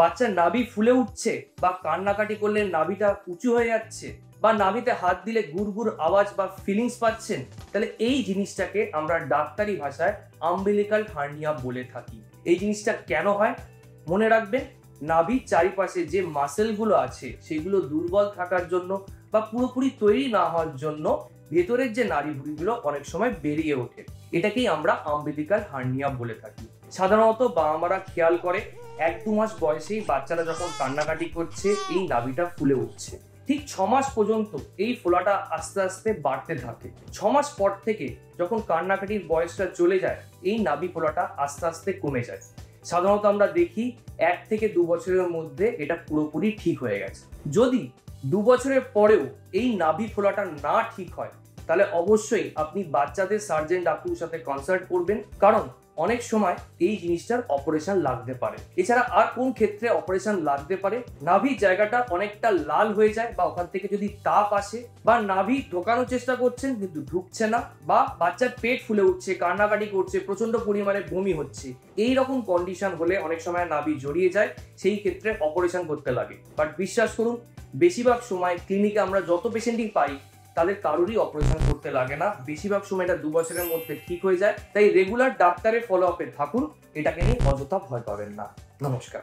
বাচ্চার নাভি ফুলে উঠছে বা কান্নাকাটি করলে নাভিটা উঁচু হয়ে যাচ্ছে বা নাভিতে হাত দিলে গুড়গুড় আওয়াজ বা ফিলিংস পাচ্ছেন, তাহলে এই জিনিসটাকে আমরা ডাক্তারি ভাষায় আম্বিলিকাল হার্নিয়া বলে থাকি। এই জিনিসটা কেন হয় মনে রাখবেন, নাভির চারিপাশে যে মাসেলগুলো আছে সেগুলো দুর্বল থাকার জন্য বা পুরোপুরি তৈরি না হওয়ার জন্য ভেতরের যে নাড়িভুঁড়িগুলো অনেক সময় বেরিয়ে ওঠে, এটাকেই আমরা আম্বিলিকাল হার্নিয়া বলে থাকি। সাধারণত বাবা মারা খেয়াল করে 1-2 মাস বয়সেই বাচ্চারা যখন কান্নাকাটি করছে এই নাভিটা ফুলে উঠছে। ঠিক 6 মাস পর্যন্ত এই ফোলাটা আস্তে আস্তে বাড়তে থাকে। 6 মাস পর থেকে যখন কান্নাকাটির বয়সটা চলে যায় এই নাভি ফোলাটা আস্তে আস্তে কমে যায়। সাধারণত আমরা দেখি 1 থেকে 2 বছরের মধ্যে এটা পুরোপুরি ঠিক হয়ে গেছে। যদি 2 বছরের পরেও এই নাভি ফোলাটা না ঠিক হয়, তাহলে অবশ্যই আপনি বাচ্চাদের সার্জন ডাক্তারের সাথে কনসাল্ট করবেন, কারণ অনেক সময় এই জিনিসটার অপারেশন লাগতে পারে। এছাড়া আর কোন ক্ষেত্রে অপারেশন লাগতে পারে, নাভির জায়গাটা অনেকটা লাল হয়ে যায় বা ওখান থেকে যদি তাপ আসে বা নাভি ঢোকানোর চেষ্টা করছেন কিন্তু ঢুকছে না, বা বাচ্চার পেট ফুলে উঠছে, কান্নাকাটি করছে, প্রচন্ড পরিমাণে বমি হচ্ছে, এই রকম কন্ডিশন হলে অনেক সময় নাভি জড়িয়ে যায়, সেই ক্ষেত্রে অপারেশন করতে লাগে। বাট বিশ্বাস করুন, বেশিরভাগ সময় ক্লিনিকে আমরা যত পেশেন্টই পাই তাদের কারোরই অপারেশন করতে লাগে না। বেশিরভাগ সময় এটা 2 বছরের মধ্যে ঠিক হয়ে যায়। তাই রেগুলার ডাক্তারের ফলো আপে থাকুন, এটাকে নিয়ে অযথা ভয় পাবেন না। নমস্কার।